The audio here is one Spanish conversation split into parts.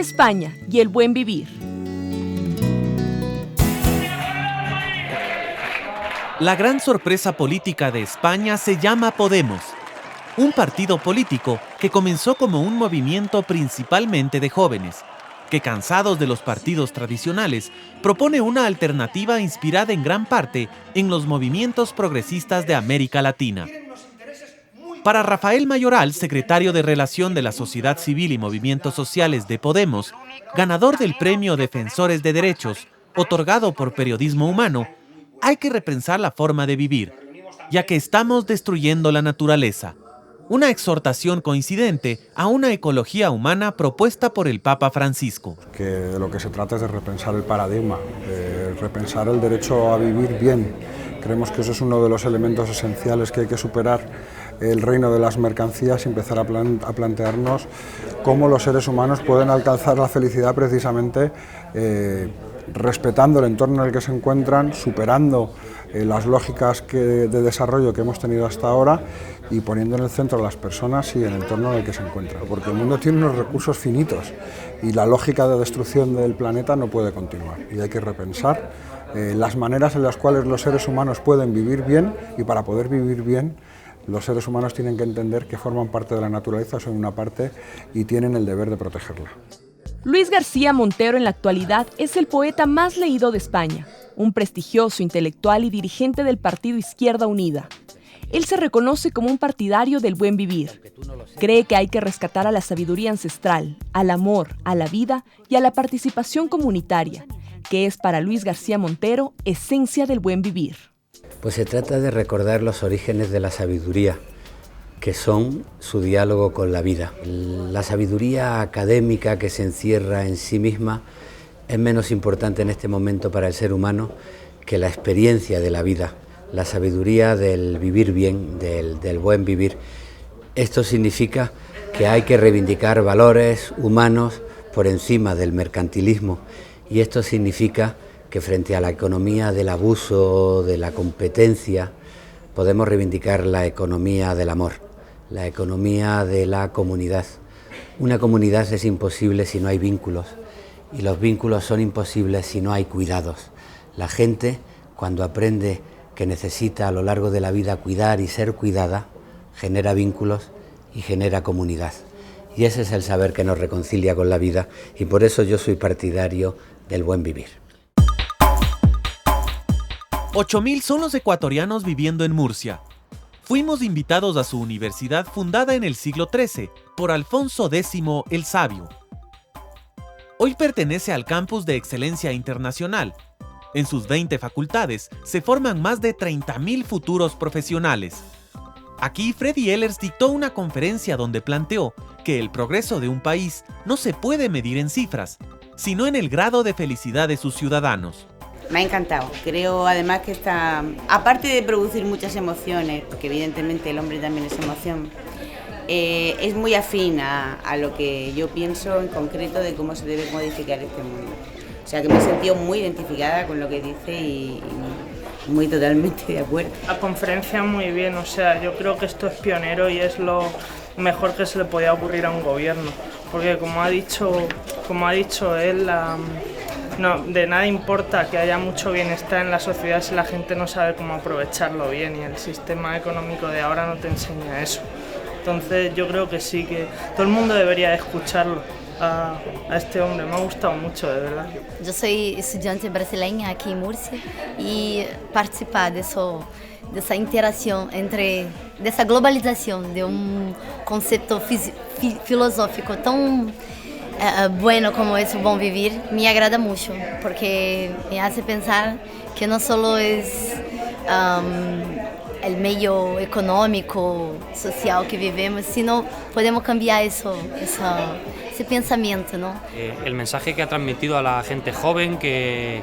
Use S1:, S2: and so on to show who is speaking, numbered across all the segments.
S1: España y el buen vivir.
S2: La gran sorpresa política de España se llama Podemos, un partido político que comenzó como un movimiento principalmente de jóvenes, que cansados de los partidos tradicionales, propone una alternativa inspirada en gran parte en los movimientos progresistas de América Latina. Para Rafael Mayoral, secretario de Relación de la Sociedad Civil y Movimientos Sociales de Podemos, ganador del Premio Defensores de Derechos, otorgado por Periodismo Humano, hay que repensar la forma de vivir, ya que estamos destruyendo la naturaleza. Una exhortación coincidente a una ecología humana propuesta por el Papa Francisco.
S3: Que de lo que se trata es de repensar el paradigma, de repensar el derecho a vivir bien. Creemos que eso es uno de los elementos esenciales que hay que superar el reino de las mercancías y empezar a plantearnos cómo los seres humanos pueden alcanzar la felicidad precisamente respetando el entorno en el que se encuentran, superando las lógicas de desarrollo que hemos tenido hasta ahora y poniendo en el centro a las personas y el entorno en el que se encuentran. Porque el mundo tiene unos recursos finitos y la lógica de destrucción del planeta no puede continuar y hay que repensar las maneras en las cuales los seres humanos pueden vivir bien, y para poder vivir bien los seres humanos tienen que entender que forman parte de la naturaleza, son una parte y tienen el deber de protegerla.
S1: Luis García Montero en la actualidad es el poeta más leído de España, un prestigioso intelectual y dirigente del partido Izquierda Unida. Él se reconoce como un partidario del buen vivir. Cree que hay que rescatar a la sabiduría ancestral, al amor, a la vida y a la participación comunitaria, que es para Luis García Montero esencia del buen vivir.
S4: Pues se trata de recordar los orígenes de la sabiduría, que son su diálogo con la vida. La sabiduría académica que se encierra en sí misma es menos importante en este momento para el ser humano que la experiencia de la vida, la sabiduría del vivir bien, del buen vivir. Esto significa que hay que reivindicar valores humanos por encima del mercantilismo, y esto significa que frente a la economía del abuso, de la competencia, podemos reivindicar la economía del amor, la economía de la comunidad. Una comunidad es imposible si no hay vínculos, y los vínculos son imposibles si no hay cuidados. La gente, cuando aprende que necesita a lo largo de la vida cuidar y ser cuidada, genera vínculos y genera comunidad. Y ese es el saber que nos reconcilia con la vida, y por eso yo soy partidario del buen vivir.
S2: 8.000 son los ecuatorianos viviendo en Murcia. Fuimos invitados a su universidad fundada en el siglo XIII por Alfonso X el Sabio. Hoy pertenece al campus de excelencia internacional. En sus 20 facultades se forman más de 30.000 futuros profesionales. Aquí Freddy Ehlers dictó una conferencia donde planteó que el progreso de un país no se puede medir en cifras, sino en el grado de felicidad de sus ciudadanos.
S5: Me ha encantado. Creo además que está, aparte de producir muchas emociones, porque evidentemente el hombre también es emoción, es muy afín a lo que yo pienso en concreto de cómo se debe modificar este mundo. O sea que me he sentido muy identificada con lo que dice y muy totalmente de acuerdo.
S6: La conferencia muy bien, o sea, yo creo que esto es pionero y es lo mejor que se le podía ocurrir a un gobierno, porque como ha dicho él, no, de nada importa que haya mucho bienestar en la sociedad si la gente no sabe cómo aprovecharlo bien, y el sistema económico de ahora no te enseña eso. Entonces yo creo que sí, que todo el mundo debería escucharlo a este hombre. Me ha gustado mucho, de verdad.
S7: Yo soy estudiante brasileña aquí en Murcia y participar de esa interacción de esa globalización de un concepto filosófico tan bueno como es el buen vivir, me agrada mucho, porque me hace pensar que no solo es el medio económico, social que vivimos, sino podemos cambiar ese pensamiento, ¿no?
S8: El mensaje que ha transmitido a la gente joven que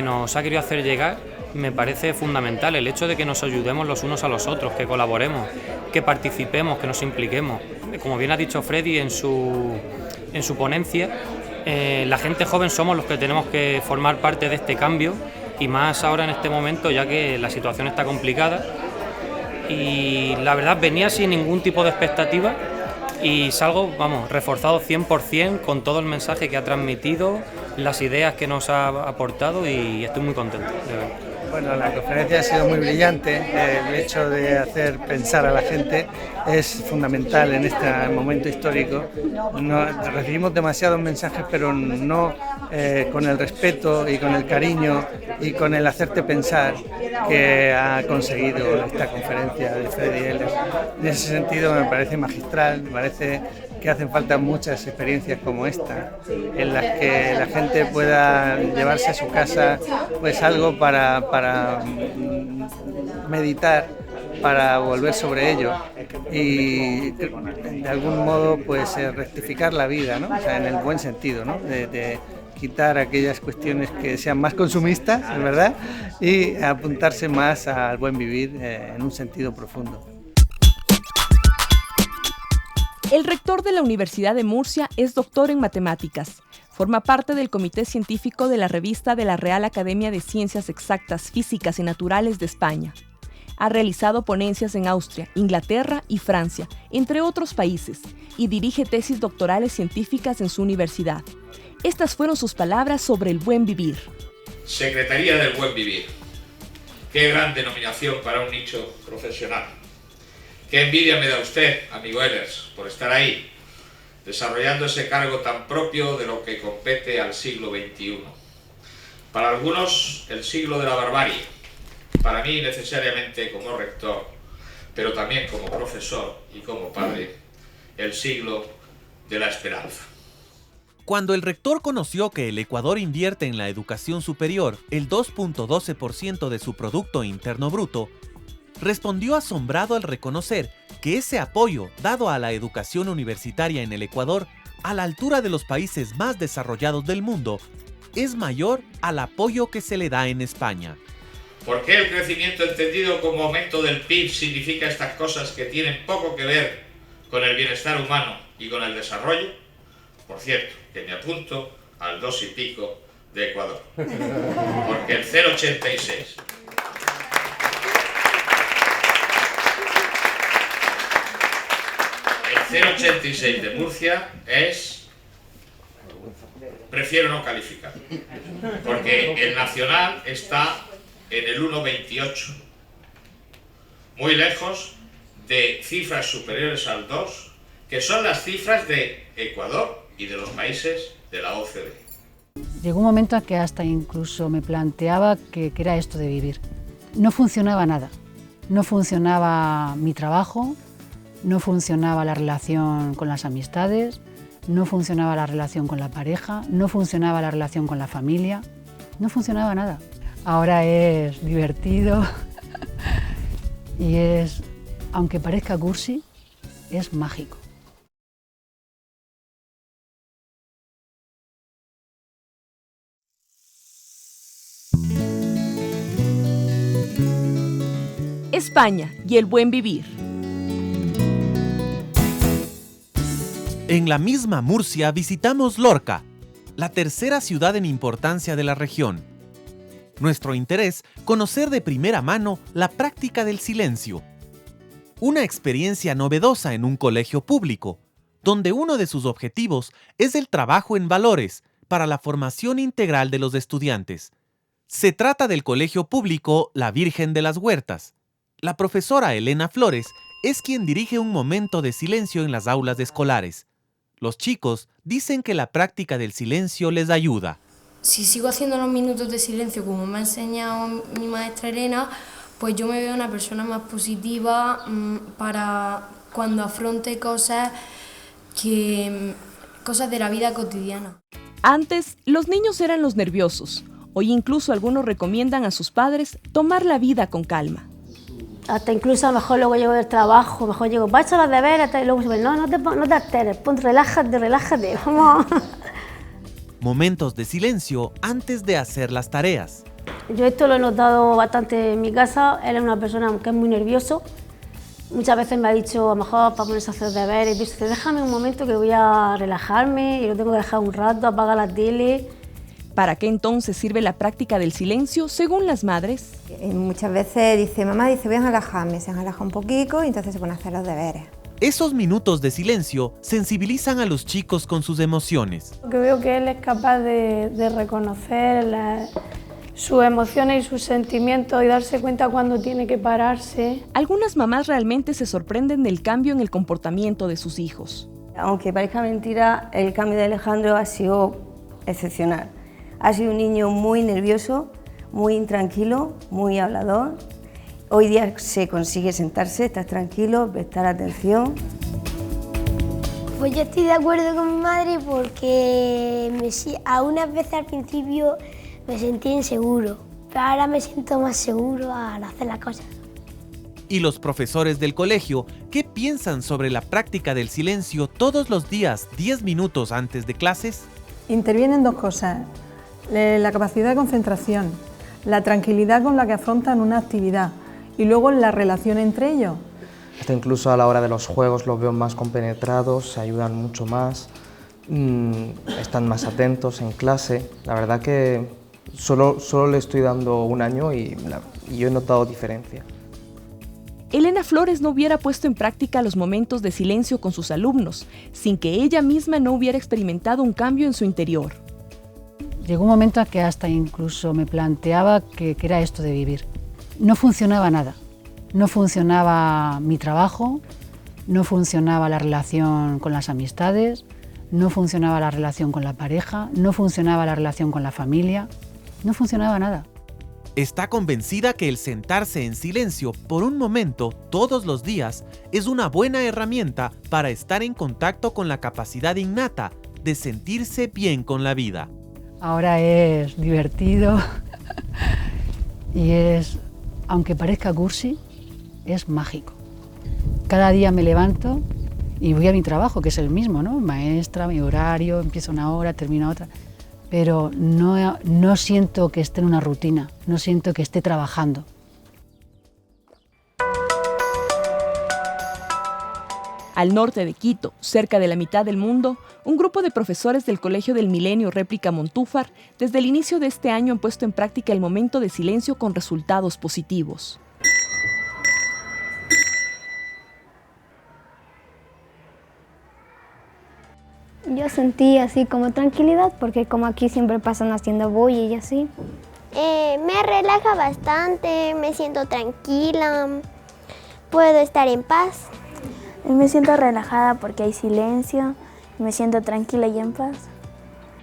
S8: nos ha querido hacer llegar me parece fundamental, el hecho de que nos ayudemos los unos a los otros, que colaboremos, que participemos, que nos impliquemos. Como bien ha dicho Freddy en su ponencia, la gente joven somos los que tenemos que formar parte de este cambio, y más ahora en este momento, ya que la situación está complicada. Y la verdad venía sin ningún tipo de expectativa, y salgo, vamos, reforzado 100% con todo el mensaje que ha transmitido, las ideas que nos ha aportado y estoy muy contento, de verdad.
S9: Bueno, la conferencia ha sido muy brillante. El hecho de hacer pensar a la gente es fundamental en este momento histórico. Recibimos demasiados mensajes, pero no con el respeto y con el cariño y con el hacerte pensar que ha conseguido esta conferencia de Freddy Heller. En ese sentido me parece magistral, me parece que hacen falta muchas experiencias como esta, en las que la gente pueda llevarse a su casa pues algo para meditar, para volver sobre ello y de algún modo pues rectificar la vida, ¿no? O sea, en el buen sentido, ¿no? De quitar aquellas cuestiones que sean más consumistas, ¿verdad? Y apuntarse más al buen vivir en un sentido profundo.
S1: El rector de la Universidad de Murcia es doctor en matemáticas. Forma parte del comité científico de la revista de la Real Academia de Ciencias Exactas, Físicas y Naturales de España. Ha realizado ponencias en Austria, Inglaterra y Francia, entre otros países, y dirige tesis doctorales científicas en su universidad. Estas fueron sus palabras sobre el buen vivir.
S10: Secretaría del Buen Vivir. Qué gran denominación para un nicho profesional. Qué envidia me da usted, amigo Ehlers, por estar ahí, desarrollando ese cargo tan propio de lo que compete al siglo XXI. Para algunos, el siglo de la barbarie. Para mí, necesariamente como rector, pero también como profesor y como padre, el siglo de la esperanza.
S2: Cuando el rector conoció que el Ecuador invierte en la educación superior el 2.12% de su Producto Interno Bruto, respondió asombrado al reconocer que ese apoyo dado a la educación universitaria en el Ecuador, a la altura de los países más desarrollados del mundo, es mayor al apoyo que se le da en España.
S10: ¿Por qué el crecimiento entendido como aumento del PIB significa estas cosas que tienen poco que ver con el bienestar humano y con el desarrollo? Por cierto, que me apunto al 2 y pico de Ecuador. Porque el 0,86... El 0,86 de Murcia es... Prefiero no calificar. Porque el nacional está en el 1,28. Muy lejos de cifras superiores al 2, que son las cifras de Ecuador y de los países de la OCDE.
S11: Llegó un momento en que hasta incluso me planteaba qué era esto de vivir. No funcionaba nada. No funcionaba mi trabajo, no funcionaba la relación con las amistades, no funcionaba la relación con la pareja, no funcionaba la relación con la familia, no funcionaba nada. Ahora es divertido y es, aunque parezca cursi, es mágico.
S1: España y el buen vivir.
S2: En la misma Murcia visitamos Lorca, la tercera ciudad en importancia de la región. Nuestro interés, conocer de primera mano la práctica del silencio. Una experiencia novedosa en un colegio público, donde uno de sus objetivos es el trabajo en valores para la formación integral de los estudiantes. Se trata del colegio público La Virgen de las Huertas. La profesora Elena Flores es quien dirige un momento de silencio en las aulas escolares. Los chicos dicen que la práctica del silencio les ayuda.
S12: Si sigo haciendo los minutos de silencio como me ha enseñado mi maestra Elena, pues yo me veo una persona más positiva para cuando afronte cosas de la vida cotidiana.
S1: Antes, los niños eran los nerviosos. Hoy incluso algunos recomiendan a sus padres tomar la vida con calma.
S13: Hasta incluso a lo mejor luego llego del trabajo, mejor llego, va a echar los deberes, y luego no te alteres, relájate, vamos.
S2: Momentos de silencio antes de hacer las tareas.
S13: Yo esto lo he notado bastante en mi casa. Él es una persona que es muy nervioso. Muchas veces me ha dicho, a lo mejor para ponerse a hacer deberes, y dice, déjame un momento que voy a relajarme y lo tengo que dejar un rato, apagar la tele.
S1: ¿Para qué entonces sirve la práctica del silencio según las madres?
S14: Muchas veces dice, mamá, voy a relajarme, se relaja un poquito y entonces se pone a hacer los deberes.
S2: Esos minutos de silencio sensibilizan a los chicos con sus emociones.
S14: Porque veo que él es capaz de reconocer sus emociones y sus sentimientos y darse cuenta cuando tiene que pararse.
S1: Algunas mamás realmente se sorprenden del cambio en el comportamiento de sus hijos.
S15: Aunque parezca mentira, el cambio de Alejandro ha sido excepcional. Ha sido un niño muy nervioso, muy intranquilo, muy hablador. Hoy día se consigue sentarse, estar tranquilo, prestar atención.
S16: Pues yo estoy de acuerdo con mi madre porque algunas veces al principio me sentí inseguro, pero ahora me siento más seguro al hacer las cosas.
S2: ¿Y los profesores del colegio qué piensan sobre la práctica del silencio todos los días 10 minutos antes de clases?
S17: Intervienen dos cosas, la capacidad de concentración, la tranquilidad con la que afrontan una actividad y luego la relación entre ellos.
S18: Hasta incluso a la hora de los juegos los veo más compenetrados, se ayudan mucho más, están más atentos en clase. La verdad que solo le estoy dando un año y yo he notado diferencia.
S1: Elena Flores no hubiera puesto en práctica los momentos de silencio con sus alumnos, sin que ella misma no hubiera experimentado un cambio en su interior.
S11: Llegó un momento en que hasta incluso me planteaba que era esto de vivir. No funcionaba nada. No funcionaba mi trabajo, no funcionaba la relación con las amistades, no funcionaba la relación con la pareja, no funcionaba la relación con la familia, no funcionaba nada.
S2: Está convencida que el sentarse en silencio por un momento todos los días es una buena herramienta para estar en contacto con la capacidad innata de sentirse bien con la vida.
S11: Ahora es divertido y es, aunque parezca cursi, es mágico. Cada día me levanto y voy a mi trabajo, que es el mismo, ¿no? Maestra, mi horario, empiezo una hora, termino otra. Pero no siento que esté en una rutina, no siento que esté trabajando.
S1: Al norte de Quito, cerca de la mitad del mundo, un grupo de profesores del Colegio del Milenio Réplica Montúfar, desde el inicio de este año han puesto en práctica el momento de silencio con resultados positivos.
S19: Yo sentí así como tranquilidad, porque como aquí siempre pasan haciendo bulla y así.
S16: Me relaja bastante, me siento tranquila, puedo estar en paz.
S19: Me siento relajada porque hay silencio, me siento tranquila y en paz.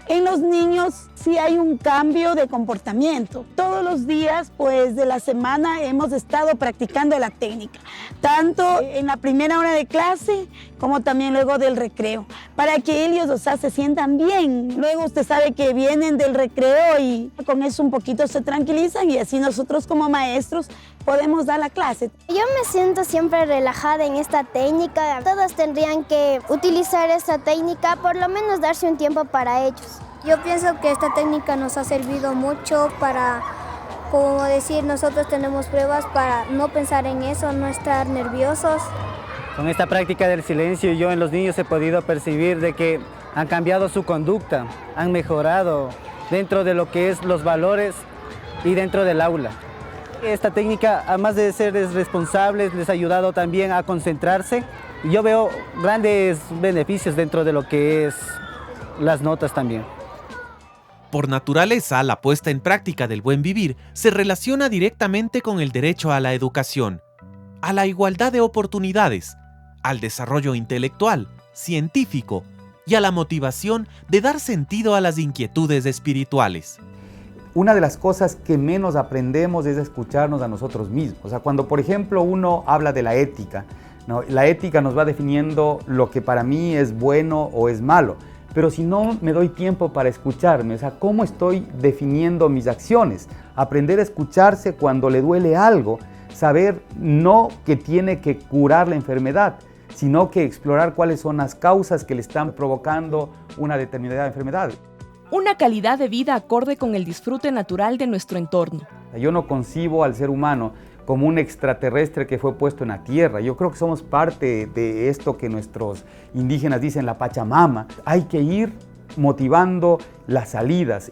S20: En los niños sí hay un cambio de comportamiento. Todos los días pues, de la semana hemos estado practicando la técnica, tanto en la primera hora de clase como también luego del recreo, para que ellos se sientan bien. Luego usted sabe que vienen del recreo y con eso un poquito se tranquilizan y así nosotros como maestros podemos dar la clase.
S16: Yo me siento siempre relajada en esta técnica. Todos tendrían que utilizar esta técnica, por lo menos darse un tiempo para ellos.
S19: Yo pienso que esta técnica nos ha servido mucho para, como decir, nosotros tenemos pruebas para no pensar en eso, no estar nerviosos.
S21: Con esta práctica del silencio yo en los niños he podido percibir de que han cambiado su conducta, han mejorado dentro de lo que es los valores y dentro del aula. Esta técnica, además de ser responsables, les ha ayudado también a concentrarse. Yo veo grandes beneficios dentro de lo que es las notas también.
S2: Por naturaleza, la puesta en práctica del buen vivir se relaciona directamente con el derecho a la educación, a la igualdad de oportunidades, al desarrollo intelectual, científico y a la motivación de dar sentido a las inquietudes espirituales.
S22: Una de las cosas que menos aprendemos es escucharnos a nosotros mismos. O sea, cuando por ejemplo uno habla de la ética, ¿no? La ética nos va definiendo lo que para mí es bueno o es malo. Pero si no me doy tiempo para escucharme, o sea, ¿cómo estoy definiendo mis acciones? Aprender a escucharse cuando le duele algo, saber no que tiene que curar la enfermedad, sino que explorar cuáles son las causas que le están provocando una determinada enfermedad.
S1: Una calidad de vida acorde con el disfrute natural de nuestro entorno.
S22: Yo no concibo al ser humano como un extraterrestre que fue puesto en la tierra. Yo creo que somos parte de esto que nuestros indígenas dicen la Pachamama. Hay que ir motivando las salidas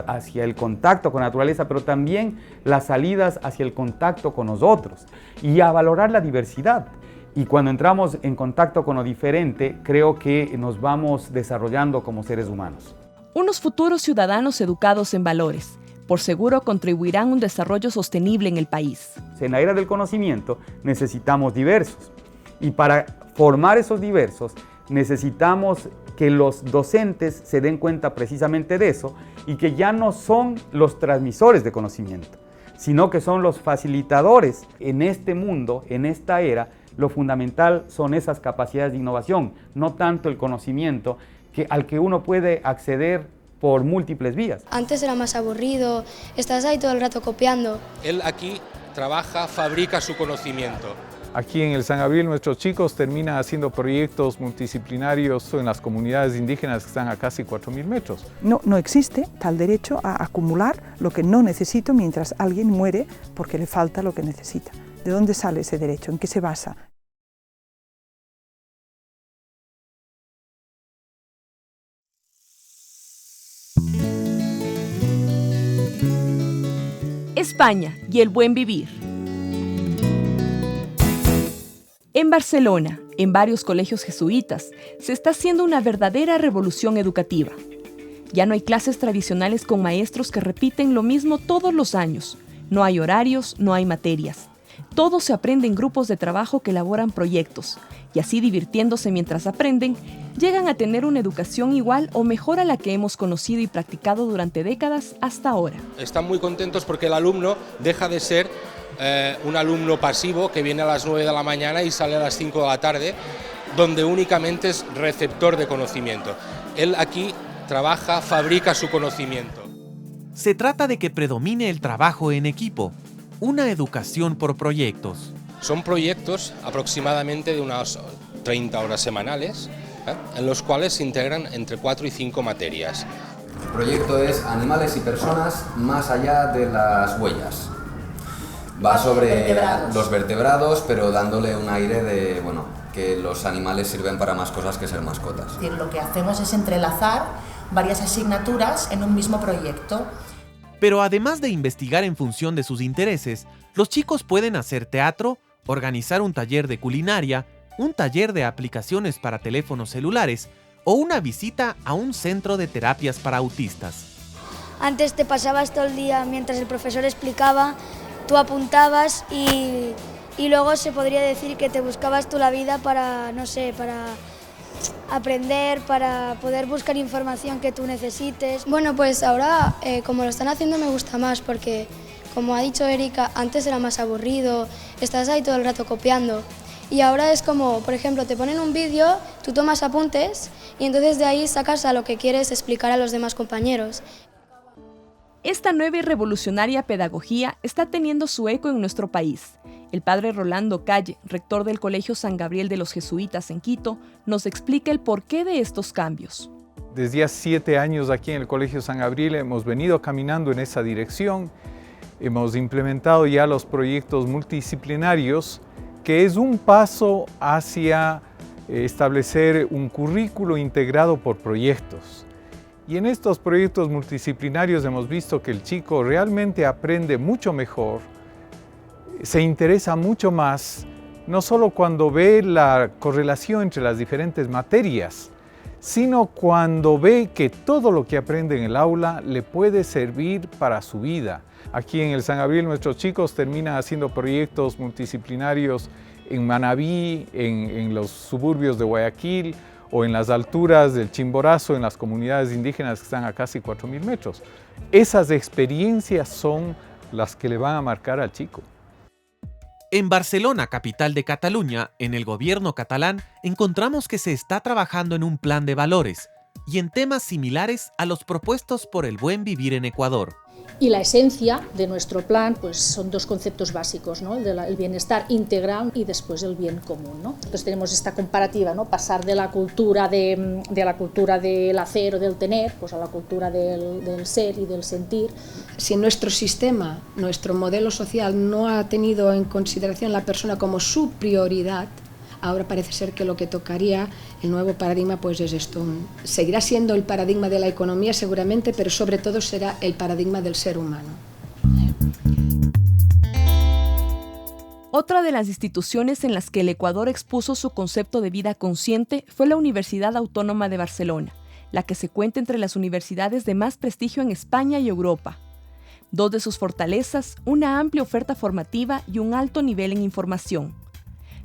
S22: hacia el contacto con la naturaleza, pero también las salidas hacia el contacto con nosotros y a valorar la diversidad. Y cuando entramos en contacto con lo diferente, creo que nos vamos desarrollando como seres humanos.
S1: Unos futuros ciudadanos educados en valores, por seguro contribuirán a un desarrollo sostenible en el país.
S22: En la era del conocimiento necesitamos diversos. Y para formar esos diversos necesitamos que los docentes se den cuenta precisamente de eso y que ya no son los transmisores de conocimiento, sino que son los facilitadores. En este mundo, en esta era, lo fundamental son esas capacidades de innovación, no tanto el conocimiento al que uno puede acceder por múltiples vías.
S3: Antes era más aburrido, estás ahí todo el rato copiando.
S4: Él aquí trabaja, fabrica su conocimiento.
S23: Aquí en el San Gabriel nuestros chicos terminan haciendo proyectos multidisciplinarios en las comunidades indígenas que están a casi 4.000 metros.
S24: No existe tal derecho a acumular lo que no necesito mientras alguien muere porque le falta lo que necesita. ¿De dónde sale ese derecho? ¿En qué se basa?
S1: España y el buen vivir. En Barcelona, en varios colegios jesuitas, se está haciendo una verdadera revolución educativa. Ya no hay clases tradicionales con maestros que repiten lo mismo todos los años. No hay horarios, no hay materias. Todo se aprende en grupos de trabajo que elaboran proyectos, y así divirtiéndose mientras aprenden, llegan a tener una educación igual o mejor a la que hemos conocido y practicado durante décadas hasta ahora.
S4: Están muy contentos porque el alumno deja de ser un alumno pasivo que viene a las 9 de la mañana y sale a las 5 de la tarde, donde únicamente es receptor de conocimiento. Él aquí trabaja, fabrica su conocimiento.
S2: Se trata de que predomine el trabajo en equipo, una educación por proyectos.
S4: Son proyectos aproximadamente de unas 30 horas semanales, en los cuales se integran entre 4 y 5 materias.
S25: El proyecto es Animales y Personas más allá de las huellas. Va sobre los vertebrados, pero dándole un aire de, bueno, que los animales sirven para más cosas que ser mascotas.
S26: Es decir, lo que hacemos es entrelazar varias asignaturas en un mismo proyecto.
S2: Pero además de investigar en función de sus intereses, los chicos pueden hacer teatro, organizar un taller de culinaria, un taller de aplicaciones para teléfonos celulares o una visita a un centro de terapias para autistas.
S19: Antes te pasabas todo el día mientras el profesor explicaba, tú apuntabas y luego se podría decir que te buscabas tú la vida para, no sé, para aprender, para poder buscar información que tú necesites.
S3: Bueno, pues ahora como lo están haciendo me gusta más porque, como ha dicho Erika, antes era más aburrido, estás ahí todo el rato copiando. Y ahora es como, por ejemplo, te ponen un vídeo, tú tomas apuntes y entonces de ahí sacas a lo que quieres explicar a los demás compañeros.
S1: Esta nueva y revolucionaria pedagogía está teniendo su eco en nuestro país. El padre Rolando Calle, rector del Colegio San Gabriel de los Jesuitas en Quito, nos explica el porqué de estos cambios.
S23: Desde hace 7 años aquí en el Colegio San Gabriel hemos venido caminando en esa dirección. Hemos implementado ya los proyectos multidisciplinarios, que es un paso hacia establecer un currículo integrado por proyectos. Y en estos proyectos multidisciplinarios hemos visto que el chico realmente aprende mucho mejor, se interesa mucho más, no solo cuando ve la correlación entre las diferentes materias, sino cuando ve que todo lo que aprende en el aula le puede servir para su vida. Aquí en el San Gabriel nuestros chicos terminan haciendo proyectos multidisciplinarios en Manabí, en los suburbios de Guayaquil, o en las alturas del Chimborazo, en las comunidades indígenas que están a casi 4.000 metros. Esas experiencias son las que le van a marcar al chico.
S2: En Barcelona, capital de Cataluña, en el gobierno catalán, encontramos que se está trabajando en un plan de valores y en temas similares a los propuestos por el buen vivir en Ecuador.
S27: Y la esencia de nuestro plan pues son 2 conceptos básicos, ¿no? El bienestar integral y después el bien común, ¿no? Entonces tenemos esta comparativa, ¿no? Pasar de la cultura del hacer o del tener, pues a la cultura del ser y del sentir.
S28: Si nuestro sistema, nuestro modelo social no ha tenido en consideración la persona como su prioridad, ahora parece ser que lo que tocaría, el nuevo paradigma, pues es esto. Seguirá siendo el paradigma de la economía seguramente, pero sobre todo será el paradigma del ser humano.
S1: Otra de las instituciones en las que el Ecuador expuso su concepto de vida consciente fue la Universidad Autónoma de Barcelona, la que se cuenta entre las universidades de más prestigio en España y Europa. Dos de sus fortalezas, una amplia oferta formativa y un alto nivel en información.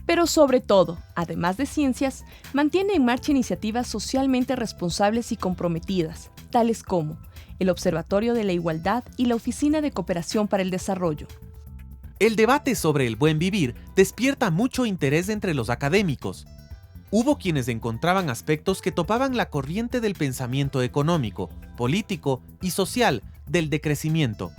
S1: Pero sobre todo, además de ciencias, mantiene en marcha iniciativas socialmente responsables y comprometidas, tales como el Observatorio de la Igualdad y la Oficina de Cooperación para el Desarrollo.
S2: El debate sobre el buen vivir despierta mucho interés entre los académicos. Hubo quienes encontraban aspectos que topaban la corriente del pensamiento económico, político y social del decrecimiento.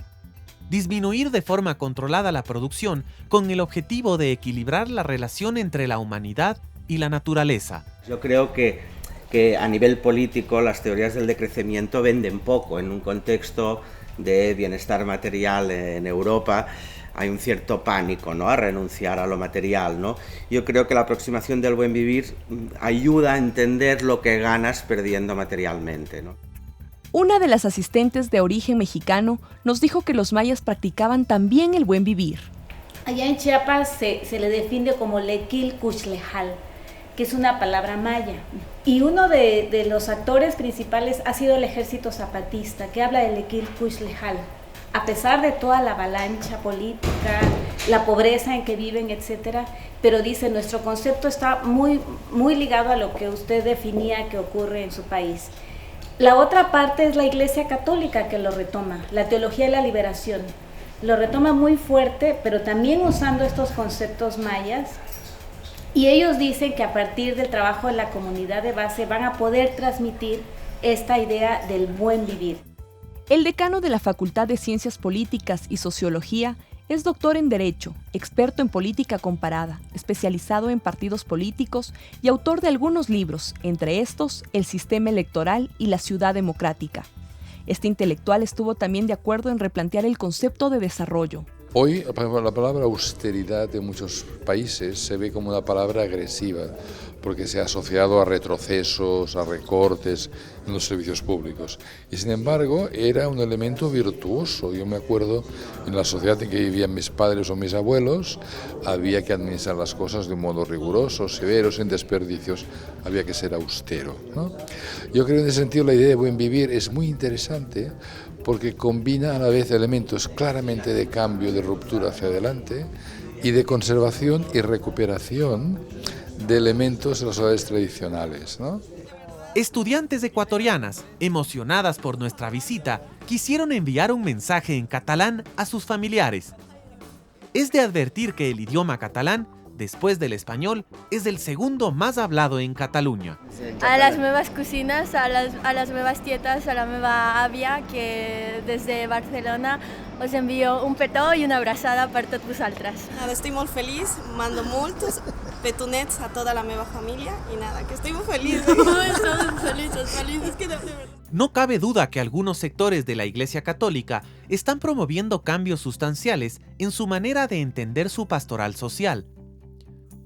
S2: Disminuir de forma controlada la producción con el objetivo de equilibrar la relación entre la humanidad y la naturaleza.
S5: Yo creo que a nivel político las teorías del decrecimiento venden poco. En un contexto de bienestar material en Europa hay un cierto pánico, ¿no?, a renunciar a lo material, ¿no? Yo creo que la aproximación del buen vivir ayuda a entender lo que ganas perdiendo materialmente, ¿no?
S1: Una de las asistentes de origen mexicano nos dijo que los mayas practicaban también el buen vivir.
S6: Allá en Chiapas se le define como lequil cuchlejal, que es una palabra maya. Y uno de los actores principales ha sido el ejército zapatista, que habla de lequil cuchlejal. A pesar de toda la avalancha política, la pobreza en que viven, etcétera, pero dice, nuestro concepto está muy ligado a lo que usted definía que ocurre en su país. La otra parte es la Iglesia Católica que lo retoma, la teología de la liberación. Lo retoma muy fuerte, pero también usando estos conceptos mayas. Y ellos dicen que a partir del trabajo de la comunidad de base van a poder transmitir esta idea del buen vivir.
S1: El decano de la Facultad de Ciencias Políticas y Sociología es doctor en Derecho, experto en política comparada, especializado en partidos políticos y autor de algunos libros, entre estos El sistema electoral y La ciudad democrática. Este intelectual estuvo también de acuerdo en replantear el concepto de desarrollo.
S7: Hoy, por ejemplo, la palabra austeridad en muchos países se ve como una palabra agresiva, porque se ha asociado a retrocesos, a recortes en los servicios públicos. Y sin embargo, era un elemento virtuoso. Yo me acuerdo, en la sociedad en que vivían mis padres o mis abuelos, había que administrar las cosas de un modo riguroso, severo, sin desperdicios, había que ser austero, ¿no? Yo creo que en ese sentido la idea de buen vivir es muy interesante, porque combina a la vez elementos claramente de cambio, de ruptura hacia adelante, y de conservación y recuperación de elementos de las sociedades tradicionales, ¿no?
S2: Estudiantes ecuatorianas, emocionadas por nuestra visita, quisieron enviar un mensaje en catalán a sus familiares. Es de advertir que el idioma catalán, después del español, es el segundo más hablado en Cataluña.
S8: A las meves cosines, a les meves tietes, a la meva àvia, que des de Barcelona us envio un petó i una abraçada per tots vosaltres.
S9: Nada, estoy molt feliç, mando molts petonets a toda la meva família i nada, que estoy muy feliz. Estamos felices, que de verdad.
S2: No cabe duda que algunos sectores de la Iglesia Católica están promoviendo cambios sustanciales en su manera de entender su pastoral social.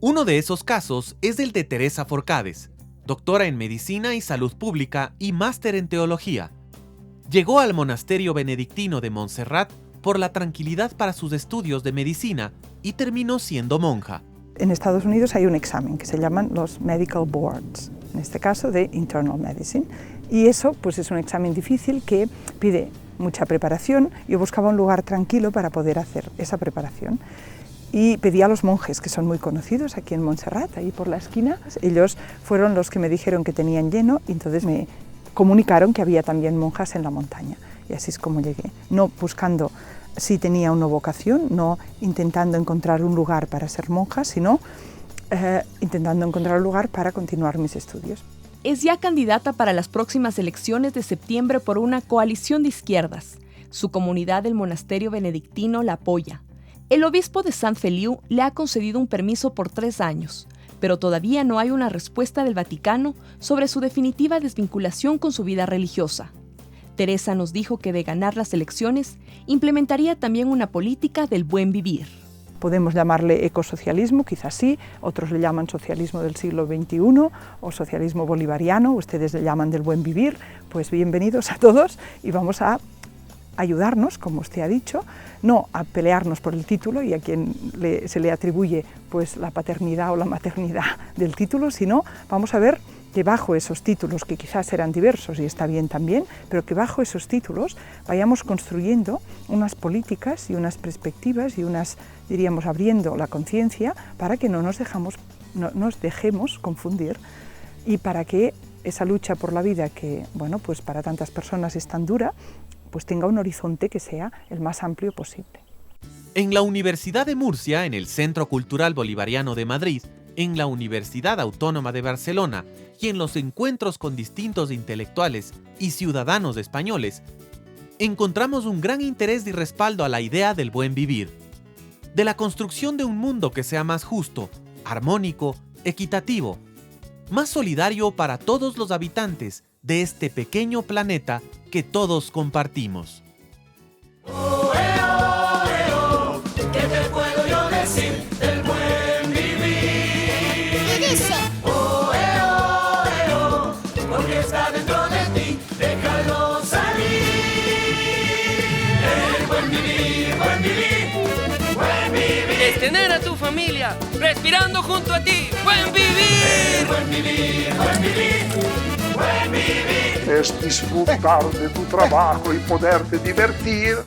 S2: Uno de esos casos es el de Teresa Forcades, doctora en Medicina y Salud Pública y máster en Teología. Llegó al monasterio benedictino de Montserrat por la tranquilidad para sus estudios de medicina y terminó siendo monja.
S24: En Estados Unidos hay un examen que se llaman los Medical Boards, en este caso de Internal Medicine, y eso pues es un examen difícil que pide mucha preparación. Yo buscaba un lugar tranquilo para poder hacer esa preparación. Y pedí a los monjes, que son muy conocidos aquí en Montserrat, ahí por la esquina. Ellos fueron los que me dijeron que tenían lleno y entonces me comunicaron que había también monjas en la montaña. Y así es como llegué, no buscando si tenía una vocación, no intentando encontrar un lugar para ser monja, sino intentando encontrar un lugar para continuar mis estudios.
S1: Es ya candidata para las próximas elecciones de septiembre por una coalición de izquierdas. Su comunidad del monasterio benedictino la apoya. El obispo de San Feliu le ha concedido un permiso por 3 años, pero todavía no hay una respuesta del Vaticano sobre su definitiva desvinculación con su vida religiosa. Teresa nos dijo que de ganar las elecciones, implementaría también una política del buen vivir.
S24: Podemos llamarle ecosocialismo, quizás sí, otros le llaman socialismo del siglo XXI o socialismo bolivariano, ustedes le llaman del buen vivir, pues bienvenidos a todos y vamos a ayudarnos, como usted ha dicho, no a pelearnos por el título y a quien se le atribuye pues, la paternidad o la maternidad del título, sino vamos a ver que bajo esos títulos, que quizás serán diversos y está bien también, pero que bajo esos títulos vayamos construyendo unas políticas y unas perspectivas y unas, diríamos, abriendo la conciencia para que no nos dejemos confundir y para que esa lucha por la vida que, bueno, pues para tantas personas es tan dura, pues tenga un horizonte que sea el más amplio posible.
S2: En la Universidad de Murcia, en el Centro Cultural Bolivariano de Madrid, en la Universidad Autónoma de Barcelona y en los encuentros con distintos intelectuales y ciudadanos españoles, encontramos un gran interés y respaldo a la idea del buen vivir, de la construcción de un mundo que sea más justo, armónico, equitativo, más solidario para todos los habitantes de este pequeño planeta que todos compartimos.
S10: ¿Qué te puedo yo decir del buen vivir? ¿Qué dice? Porque está dentro de ti, déjalo salir. El buen vivir, buen vivir, buen vivir.
S11: Es tener a tu familia respirando junto a ti. ¡Buen vivir!
S10: Buen vivir, buen vivir, buen vivir.
S12: Es disfrutar de tu trabajo y poderte divertir.